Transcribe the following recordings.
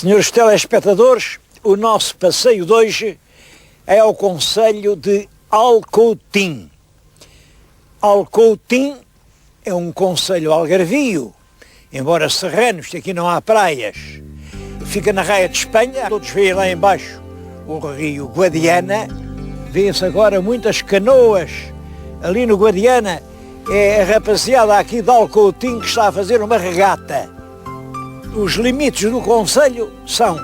Senhores telespectadores, o nosso passeio de hoje é ao concelho de Alcoutim. Alcoutim é um concelho algarvio, embora serrano, isto aqui não há praias. Fica na Raia de Espanha, todos veem lá embaixo o rio Guadiana. Vêem-se agora muitas canoas ali no Guadiana. É a rapaziada aqui de Alcoutim que está a fazer uma regata. Os limites do concelho são,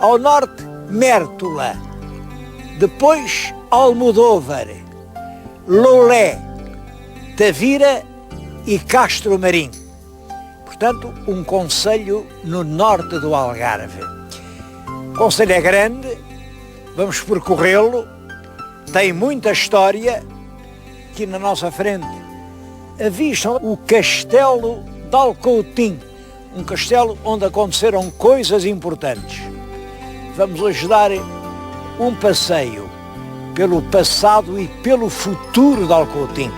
ao norte, Mértola, depois Almodóvar, Loulé, Tavira e Castro Marim. Portanto, um concelho no norte do Algarve. O concelho é grande, vamos percorrê-lo, tem muita história. Aqui na nossa frente avistam o Castelo de Alcoutim, um castelo onde aconteceram coisas importantes. Vamos hoje dar um passeio pelo passado e pelo futuro de Alcoutim.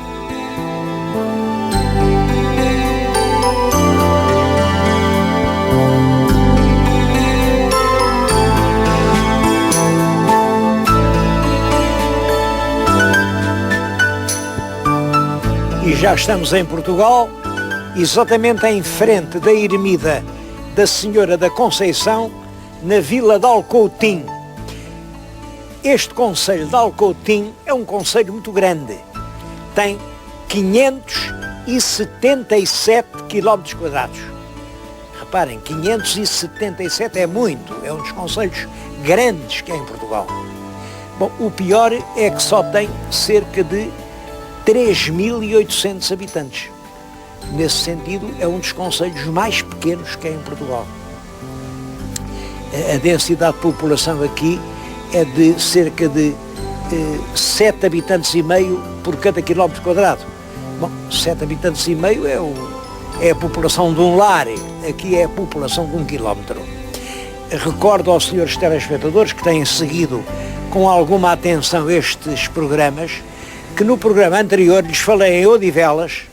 E já estamos em Portugal, exatamente em frente da ermida da Senhora da Conceição, na vila de Alcoutim. Este concelho de Alcoutim é um concelho muito grande. Tem 577 km². Reparem, 577 é muito, é um dos concelhos grandes que há em Portugal. Bom, o pior é que só tem cerca de 3.800 habitantes. Nesse sentido, é um dos concelhos mais pequenos que há em Portugal. A densidade de população aqui é de cerca de 7 habitantes e meio por cada quilómetro quadrado. Bom, 7 habitantes e meio é a população de um lar, aqui é a população de 1 quilómetro. Recordo aos senhores telespectadores que têm seguido com alguma atenção estes programas, que no programa anterior lhes falei em Odivelas,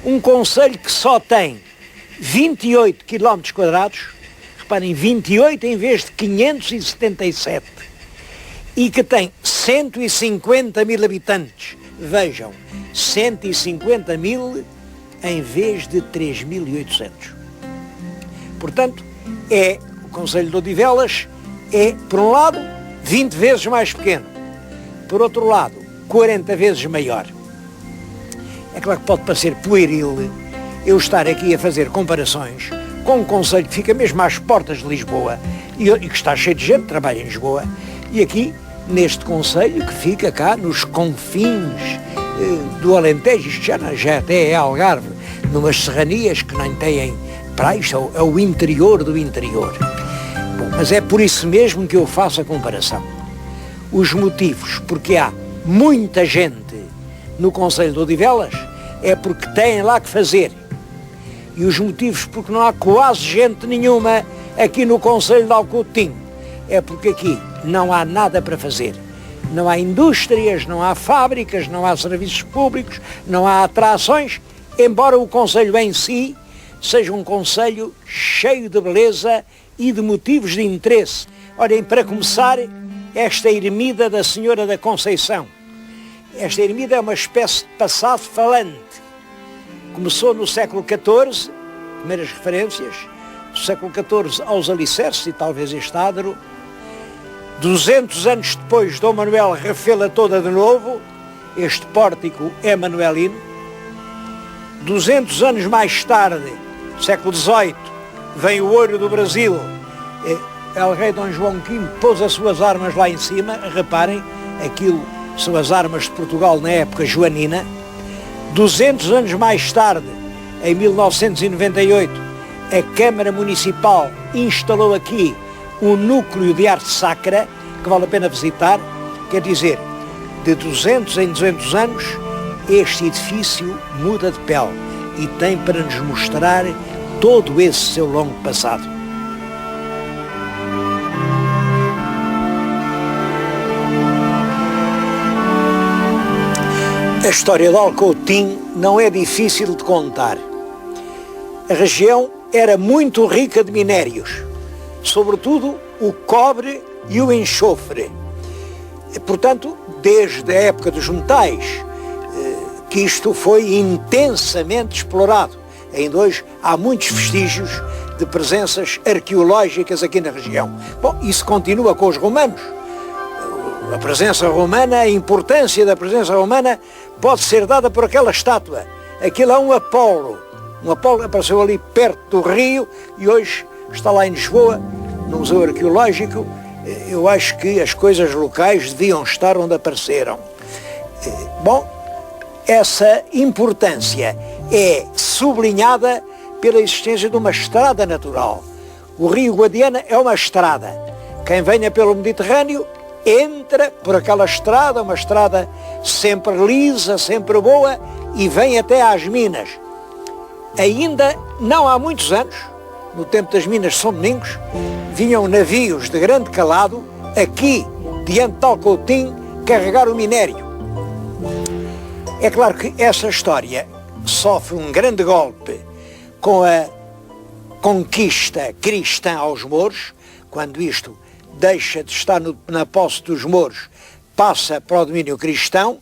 um concelho que só tem 28 km², reparem, 28 em vez de 577, e que tem 150 mil habitantes. Vejam, 150 mil em vez de 3.800. Portanto, o concelho de Odivelas é, por um lado, 20 vezes mais pequeno, por outro lado, 40 vezes maior. É claro que pode parecer pueril eu estar aqui a fazer comparações com um concelho que fica mesmo às portas de Lisboa e que está cheio de gente que trabalha em Lisboa, e aqui neste concelho que fica cá nos confins do Alentejo, isto já até é Algarve, numas serranias que nem têm praias, é o interior do interior. Bom, mas é por isso mesmo que eu faço a comparação. Os motivos porque há muita gente no concelho de Odivelas é porque têm lá que fazer. E os motivos porque não há quase gente nenhuma aqui no concelho de Alcoutim é porque aqui não há nada para fazer. Não há indústrias, não há fábricas, não há serviços públicos, não há atrações, embora o concelho em si seja um concelho cheio de beleza e de motivos de interesse. Olhem, para começar, esta ermida da Senhora da Conceição. Esta ermida é uma espécie de passado falante. Começou no século XIV, primeiras referências, do século XIV aos alicerces, e talvez este adro. 200 anos depois, Dom Manuel refê-la toda de novo, este pórtico é manuelino. 200 anos mais tarde, século XVIII, vem o ouro do Brasil. El Rei Dom João V pôs as suas armas lá em cima, reparem, aquilo são as armas de Portugal na época joanina. 200 anos mais tarde, em 1998, a Câmara Municipal instalou aqui um núcleo de arte sacra, que vale a pena visitar. Quer dizer, de 200 em 200 anos, este edifício muda de pele e tem para nos mostrar todo esse seu longo passado. A história de Alcoutim não é difícil de contar. A região era muito rica de minérios. sobretudo o cobre e o enxofre. Portanto, desde a época dos metais, que isto foi intensamente explorado. Ainda hoje há muitos vestígios de presenças arqueológicas aqui na região. Bom, isso continua com os romanos. A presença romana, a importância da presença romana pode ser dada por aquela estátua. Aquilo é um Apolo. Um Apolo apareceu ali perto do rio e hoje está lá em Lisboa, no Museu Arqueológico. Eu acho que as coisas locais deviam estar onde apareceram. Bom, essa importância é sublinhada pela existência de uma estrada natural. O Rio Guadiana é uma estrada. Quem venha pelo Mediterrâneo entra por aquela estrada, uma estrada sempre lisa, sempre boa, e vem até às minas. Ainda não há muitos anos, no tempo das minas de São Domingos, vinham navios de grande calado aqui, diante de Alcoutim, carregar o minério. É claro que essa história sofre um grande golpe com a conquista cristã aos mouros, quando isto deixa de estar na posse dos mouros, passa para o domínio cristão,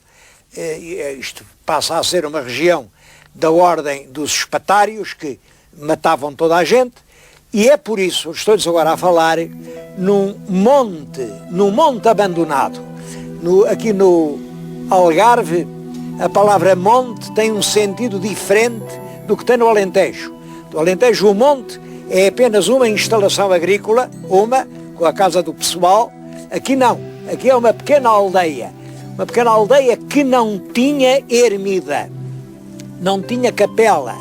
isto passa a ser uma região da ordem dos espatários, que matavam toda a gente, e é por isso, estou-lhes agora a falar, num monte abandonado. Aqui no Algarve, a palavra monte tem um sentido diferente do que tem no Alentejo. No Alentejo, o monte é apenas uma instalação agrícola, com a casa do pessoal. Aqui não, aqui é uma pequena aldeia que não tinha ermida, não tinha capela,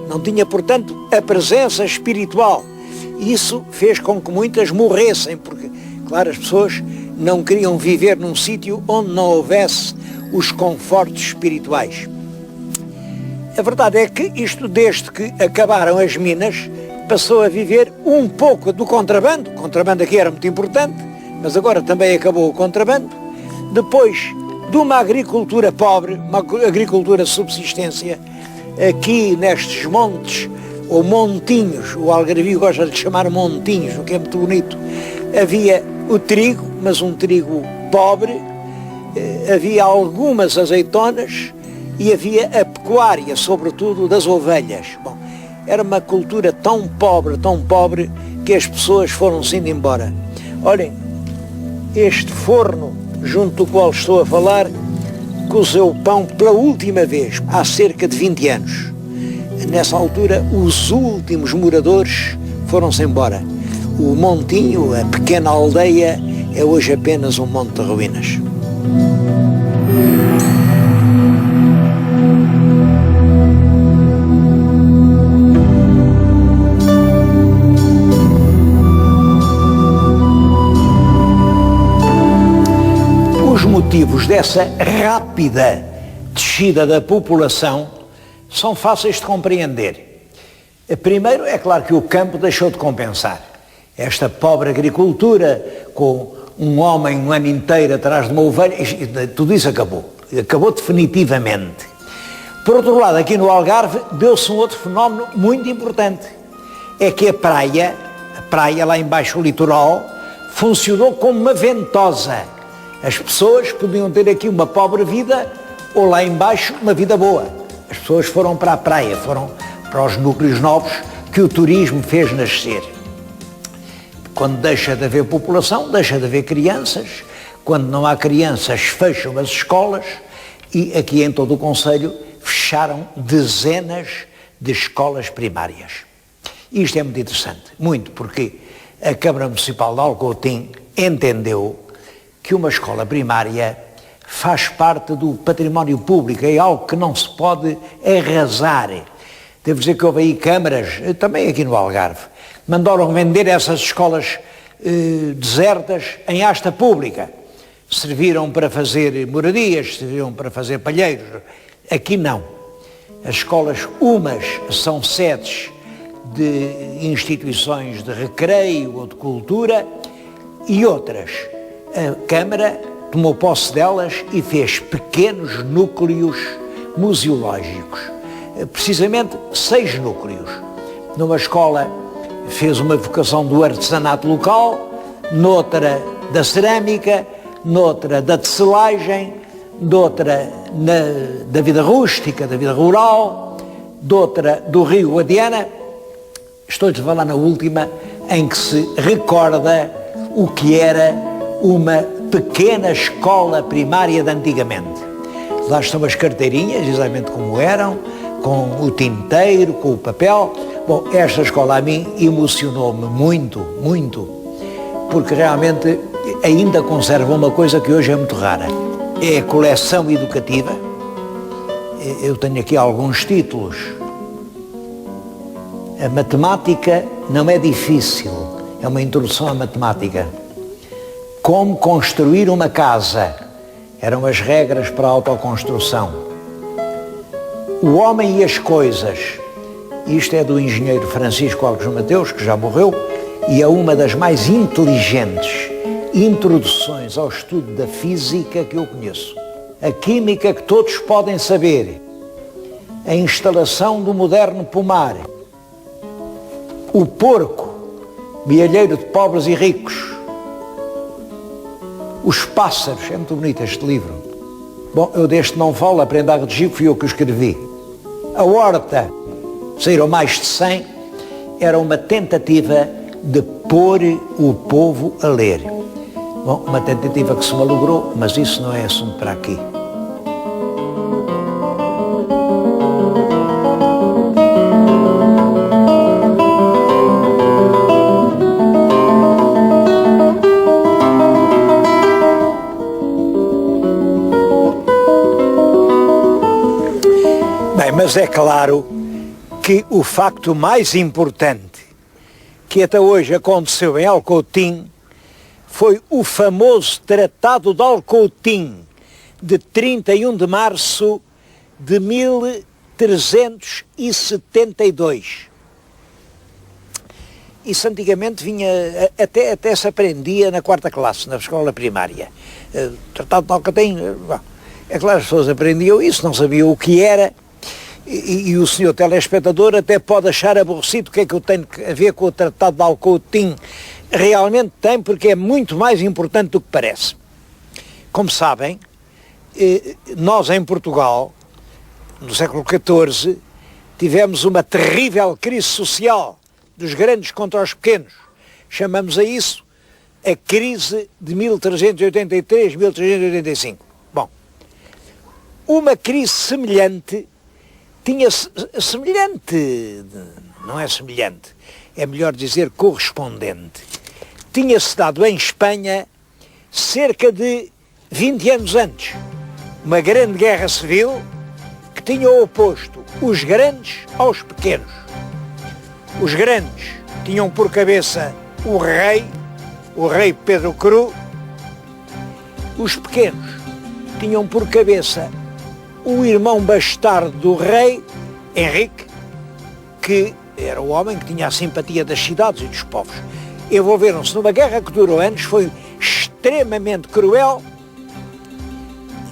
não tinha, portanto, a presença espiritual. Isso fez com que muitas morressem, porque, claro, as pessoas não queriam viver num sítio onde não houvesse os confortos espirituais. A verdade é que isto, desde que acabaram as minas, passou a viver um pouco do contrabando. O contrabando aqui era muito importante, mas agora também acabou o contrabando. Depois de uma agricultura pobre, uma agricultura de subsistência, aqui nestes montes, ou montinhos, o algarvio gosta de chamar montinhos, o que é muito bonito, havia o trigo, mas um trigo pobre, havia algumas azeitonas e havia a pecuária, sobretudo das ovelhas. Bom, era uma cultura tão pobre, que as pessoas foram-se indo embora. Olhem, este forno, junto do qual estou a falar, cozeu pão pela última vez, há cerca de 20 anos. Nessa altura, os últimos moradores foram-se embora. O montinho, a pequena aldeia, é hoje apenas um monte de ruínas. Os motivos dessa rápida descida da população são fáceis de compreender. Primeiro, é claro que o campo deixou de compensar. Esta pobre agricultura, com um homem um ano inteiro atrás de uma ovelha, tudo isso acabou definitivamente. Por outro lado, aqui no Algarve, deu-se um outro fenómeno muito importante. É que a praia lá embaixo, o litoral, funcionou como uma ventosa. As pessoas podiam ter aqui uma pobre vida, ou lá embaixo uma vida boa. As pessoas foram para a praia, foram para os núcleos novos que o turismo fez nascer. Quando deixa de haver população, deixa de haver crianças. Quando não há crianças, fecham as escolas e aqui em todo o concelho fecharam dezenas de escolas primárias. Isto é muito interessante, muito, porque a Câmara Municipal de Alcoutim entendeu que uma escola primária faz parte do património público, é algo que não se pode arrasar. Devo dizer que houve aí câmaras, também aqui no Algarve, mandaram vender essas escolas desertas em asta pública. Serviram para fazer moradias, serviram para fazer palheiros. Aqui não. As escolas, umas são sedes de instituições de recreio ou de cultura e outras. A Câmara tomou posse delas e fez pequenos núcleos museológicos. Precisamente 6 núcleos. Numa escola fez uma vocação do artesanato local, noutra da cerâmica, noutra da tecelagem, noutra da vida rústica, da vida rural, noutra do Rio Guadiana. Estou-lhe a falar na última, em que se recorda o que era uma pequena escola primária de antigamente. Lá estão as carteirinhas, exatamente como eram, com o tinteiro, com o papel. Bom, esta escola a mim emocionou-me muito, muito, porque realmente ainda conserva uma coisa que hoje é muito rara. É a coleção educativa. Eu tenho aqui alguns títulos. A matemática não é difícil, é uma introdução à matemática. Como construir uma casa, eram as regras para a autoconstrução. O homem e as coisas, isto é do engenheiro Francisco Alves Mateus, que já morreu, e é uma das mais inteligentes introduções ao estudo da física que eu conheço. A química que todos podem saber, a instalação do moderno pomar, o porco, milheiro de pobres e ricos, os pássaros, é muito bonito este livro. Bom, eu deste não falo, Aprenda a Redigir, fui eu que o escrevi. A Horta, saíram mais de 100, era uma tentativa de pôr o povo a ler. Bom, uma tentativa que se malogrou, mas isso não é assunto para aqui. Bem, mas é claro que o facto mais importante que até hoje aconteceu em Alcoutim foi o famoso Tratado de Alcoutim, de 31 de março de 1372. Isso antigamente vinha, até se aprendia na 4ª classe, na escola primária. Tratado de Alcoutim, é claro, as pessoas aprendiam isso, não sabiam o que era. E o senhor telespectador até pode achar aborrecido o que é que eu tenho a ver com o Tratado de Alcoutim. Realmente tem, porque é muito mais importante do que parece. Como sabem, nós em Portugal, no século XIV, tivemos uma terrível crise social dos grandes contra os pequenos. Chamamos a isso a crise de 1383-1385. Bom, uma crise semelhante não é semelhante, é melhor dizer correspondente, tinha-se dado em Espanha cerca de 20 anos antes, uma grande guerra civil que tinha oposto os grandes aos pequenos. Os grandes tinham por cabeça o rei Pedro Cru, os pequenos tinham por cabeça o irmão bastardo do rei, Henrique, que era o homem que tinha a simpatia das cidades e dos povos. Envolveram-se numa guerra que durou anos, foi extremamente cruel.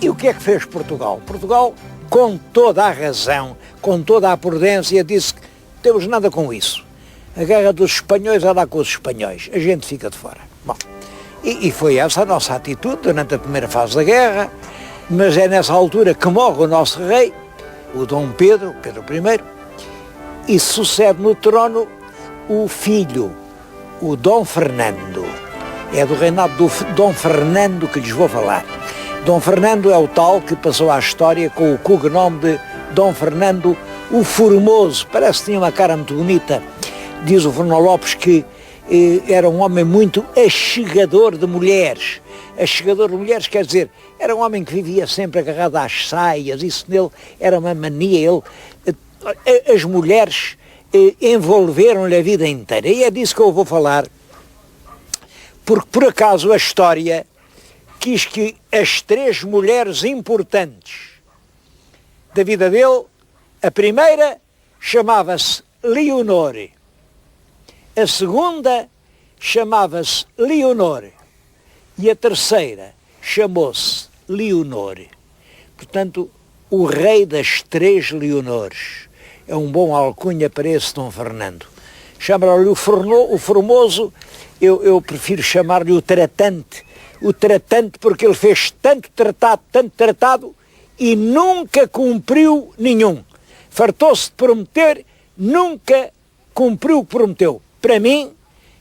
E o que é que fez Portugal? Portugal, com toda a razão, com toda a prudência, disse que não temos nada com isso. A guerra dos espanhóis é lá com os espanhóis, a gente fica de fora. Bom, e foi essa a nossa atitude durante a primeira fase da guerra. Mas é nessa altura que morre o nosso rei, o Dom Pedro I, e sucede no trono o filho, o Dom Fernando. É do reinado do Dom Fernando que lhes vou falar. Dom Fernando é o tal que passou à história com o cognome de Dom Fernando o Formoso. Parece que tinha uma cara muito bonita. Diz o Fernão Lopes que era um homem muito achegador de mulheres. Achegador de mulheres quer dizer, era um homem que vivia sempre agarrado às saias, isso nele era uma mania, as mulheres envolveram-lhe a vida inteira. E é disso que eu vou falar, porque por acaso a história quis que as 3 mulheres importantes da vida dele, a primeira chamava-se Leonor, a segunda chamava-se Leonor, e a terceira chamou-se Leonor. Portanto, o rei das 3 Leonores. É um bom alcunha para esse Dom Fernando. chamar-lhe o formoso, eu prefiro chamar-lhe o tratante porque ele fez tanto tratado e nunca cumpriu nenhum. Fartou-se de prometer, nunca cumpriu o que prometeu. Para mim,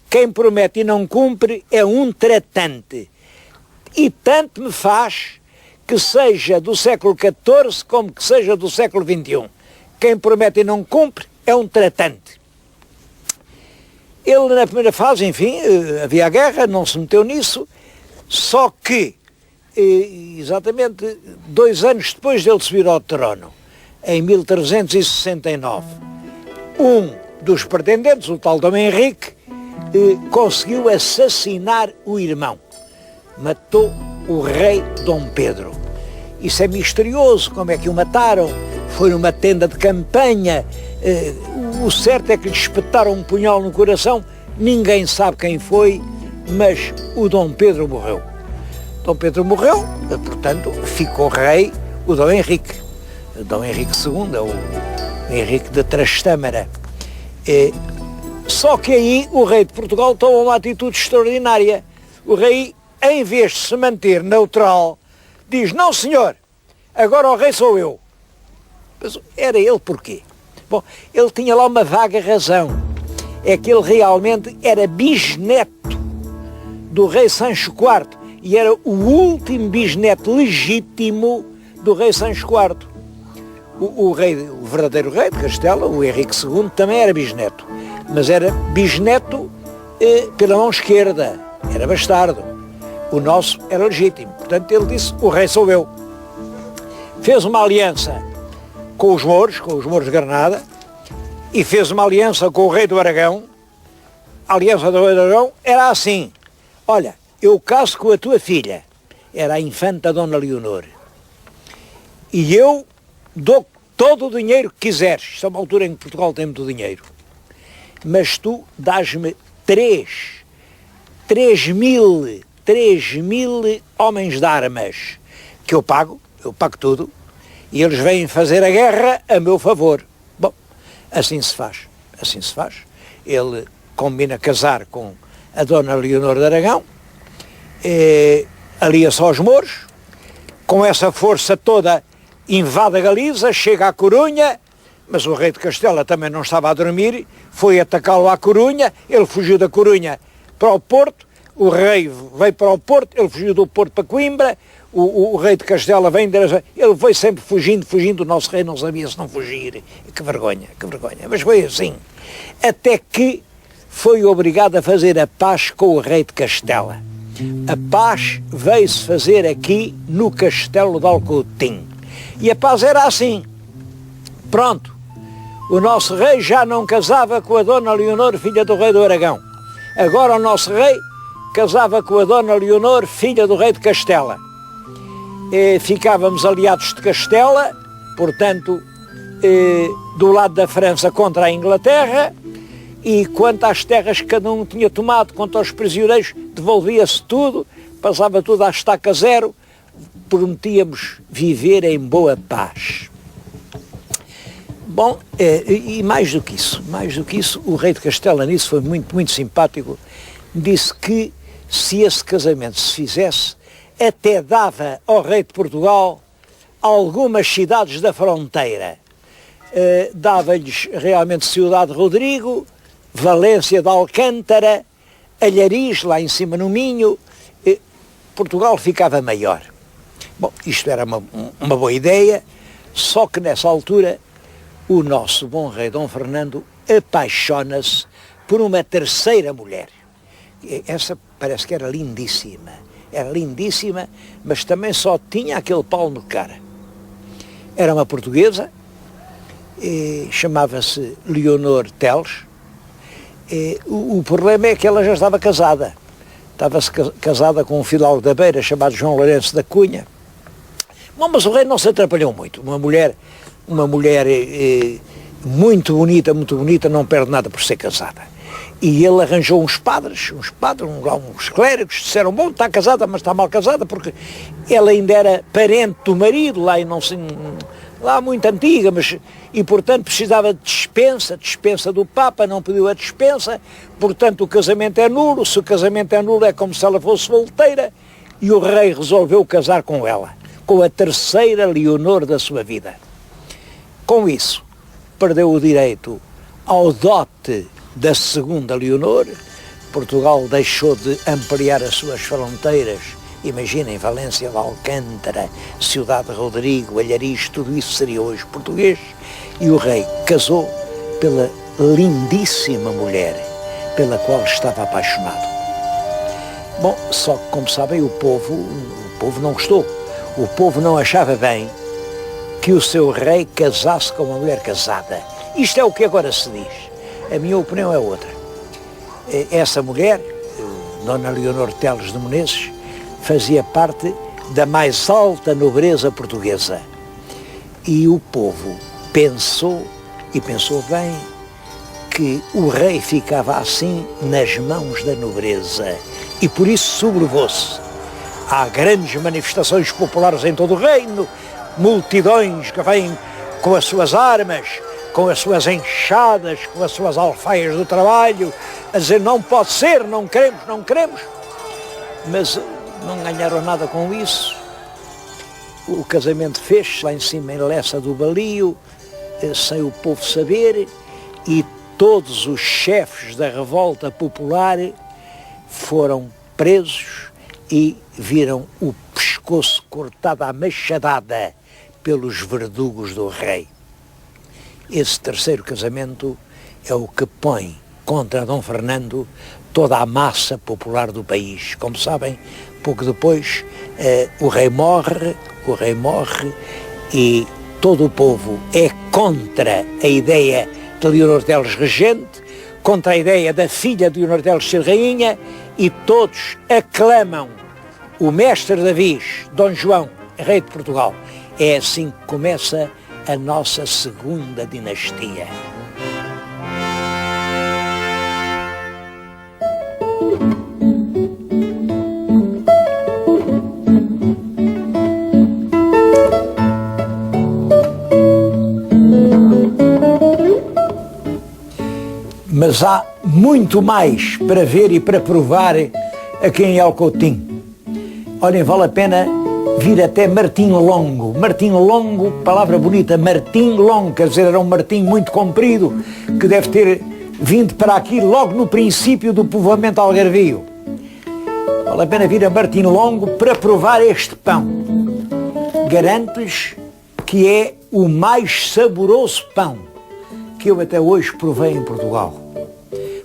quem promete e não cumpre é um tratante. E tanto me faz que seja do século XIV como que seja do século XXI. Quem promete e não cumpre é um tratante. Ele, na primeira fase, enfim, havia a guerra, não se meteu nisso, só que, exatamente 2 anos depois dele subir ao trono, em 1369, um dos pretendentes, o tal Dom Henrique, conseguiu assassinar o irmão. Matou o rei Dom Pedro. Isso é misterioso, como é que o mataram? Foi numa tenda de campanha, o certo é que lhe espetaram um punhal no coração, ninguém sabe quem foi, mas o Dom Pedro morreu. Dom Pedro morreu, portanto, ficou rei o Dom Henrique. Dom Henrique II, é o Henrique de Trastâmara. Só que aí o rei de Portugal tomou uma atitude extraordinária. O rei, em vez de se manter neutral, diz, não senhor, agora o rei sou eu. Mas era ele porquê? Bom, ele tinha lá uma vaga razão. É que ele realmente era bisneto do rei Sancho IV e era o último bisneto legítimo do rei Sancho IV. O verdadeiro rei de Castela, o Henrique II, também era bisneto, mas era bisneto pela mão esquerda, era bastardo. O nosso era legítimo. Portanto, ele disse, o rei sou eu. Fez uma aliança com os mouros de Granada, e fez uma aliança com o rei do Aragão. A aliança do rei do Aragão era assim, olha, eu caso com a tua filha, era a infanta Dona Leonor, e eu dou todo o dinheiro que quiseres. Isto é uma altura em que Portugal tem muito dinheiro, mas tu dás-me 3 mil homens de armas, que eu pago tudo, e eles vêm fazer a guerra a meu favor. Bom, assim se faz. Ele combina casar com a Dona Leonor de Aragão, alia-se aos mouros, com essa força toda invade a Galiza, chega à Corunha, mas o rei de Castela também não estava a dormir, foi atacá-lo à Corunha, ele fugiu da Corunha para o Porto, o rei veio para o Porto, ele fugiu do Porto para Coimbra, o rei de Castela vem, ele foi sempre fugindo, o nosso rei não sabia se não fugir, que vergonha, mas foi assim, até que foi obrigado a fazer a paz com o rei de Castela. A paz veio-se fazer aqui no Castelo de Alcotim, e a paz era assim, pronto, o nosso rei já não casava com a Dona Leonor, filha do rei do Aragão, agora o nosso rei casava com a Dona Leonor, filha do rei de Castela. Ficávamos aliados de Castela, portanto, do lado da França contra a Inglaterra, e quanto às terras que cada um tinha tomado, quanto aos prisioneiros, devolvia-se tudo, passava tudo à estaca zero, prometíamos viver em boa paz. Bom, e mais do que isso, o rei de Castela nisso foi muito simpático, disse que se esse casamento se fizesse, até dava ao rei de Portugal algumas cidades da fronteira. Dava-lhes realmente Ciudad Rodrigo, Valência de Alcântara, Alhariz, lá em cima no Minho, Portugal ficava maior. Bom, isto era uma boa ideia, só que nessa altura o nosso bom rei Dom Fernando apaixona-se por uma terceira mulher. Essa parece que era lindíssima, mas também só tinha aquele palmo de cara. Era uma portuguesa, chamava-se Leonor Teles. O problema é que ela já estava casada. Estava-se casada com um fidalgo da Beira chamado João Lourenço da Cunha. Bom, mas o rei não se atrapalhou muito. Uma mulher muito bonita, não perde nada por ser casada. E ele arranjou uns padres, uns clérigos, disseram, bom, está casada, mas está mal casada, porque ela ainda era parente do marido, lá muito antiga, e portanto precisava de dispensa do Papa, não pediu a dispensa, portanto o casamento é nulo, se o casamento é nulo é como se ela fosse solteira, e o rei resolveu casar com ela, com a terceira Leonor da sua vida. Com isso, perdeu o direito ao dote da segunda Leonor. Portugal deixou de ampliar as suas fronteiras. Imaginem, Valência de Alcântara, Ciudad de Rodrigo, Alhariz, tudo isso seria hoje português. E o rei casou pela lindíssima mulher pela qual estava apaixonado. Bom, só que, como sabem, o povo não gostou. O povo não achava bem que o seu rei casasse com uma mulher casada. Isto é o que agora se diz. A minha opinião é outra. Essa mulher, Dona Leonor Teles de Menezes, fazia parte da mais alta nobreza portuguesa. E o povo pensou, e pensou bem, que o rei ficava assim nas mãos da nobreza. E por isso sublevou-se. Há grandes manifestações populares em todo o reino, multidões que vêm com as suas armas, com as suas enxadas, com as suas alfaias do trabalho, a dizer não pode ser, não queremos. Mas não ganharam nada com isso. O casamento fez-se lá em cima em Lessa do Balio, sem o povo saber, e todos os chefes da revolta popular foram presos e viram o pescoço cortado à machadada pelos verdugos do rei. Esse terceiro casamento é o que põe contra Dom Fernando toda a massa popular do país. Como sabem, pouco depois o rei morre e todo o povo é contra a ideia de Leonor Teles regente, contra a ideia da filha de Leonor Teles ser rainha, e todos aclamam o mestre Davis, Dom João, rei de Portugal. É assim que começa a nossa segunda dinastia. Mas há muito mais para ver e para provar aqui em Alcoutim. Olhem, vale a pena vir até Martim Longo. Martim Longo, palavra bonita, Martim Longo, quer dizer, era um martim muito comprido, que deve ter vindo para aqui logo no princípio do povoamento algarvio. Vale a pena vir a Martim Longo para provar este pão. Garanto-lhes que é o mais saboroso pão que eu até hoje provei em Portugal.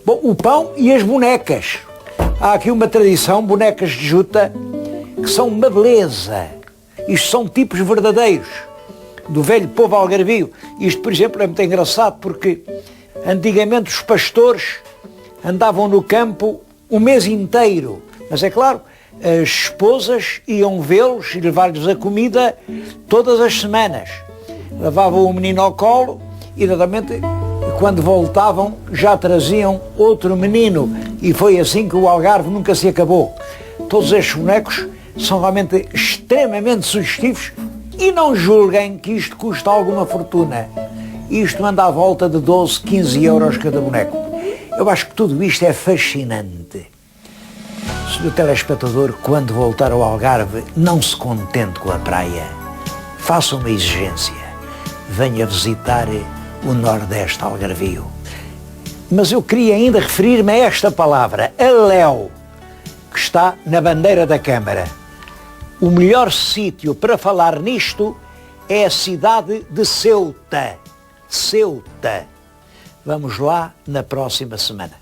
Bom, o pão e as bonecas. Há aqui uma tradição, bonecas de juta, que são uma beleza. Isto são tipos verdadeiros do velho povo algarvio. Isto, por exemplo, é muito engraçado porque antigamente os pastores andavam no campo o mês inteiro. Mas é claro, as esposas iam vê-los e levar-lhes a comida todas as semanas. Levavam o menino ao colo e, naturalmente, quando voltavam já traziam outro menino, e foi assim que o Algarve nunca se acabou. Todos estes bonecos são realmente extremamente sugestivos, e não julguem que isto custa alguma fortuna. Isto anda à volta de 12, 15 euros cada boneco. Eu acho que tudo isto é fascinante. Senhor telespectador, quando voltar ao Algarve, não se contente com a praia. Faça uma exigência. Venha visitar o Nordeste algarvio. Mas eu queria ainda referir-me a esta palavra, aléu, que está na bandeira da Câmara. O melhor sítio para falar nisto é a cidade de Ceuta. Ceuta. Vamos lá na próxima semana.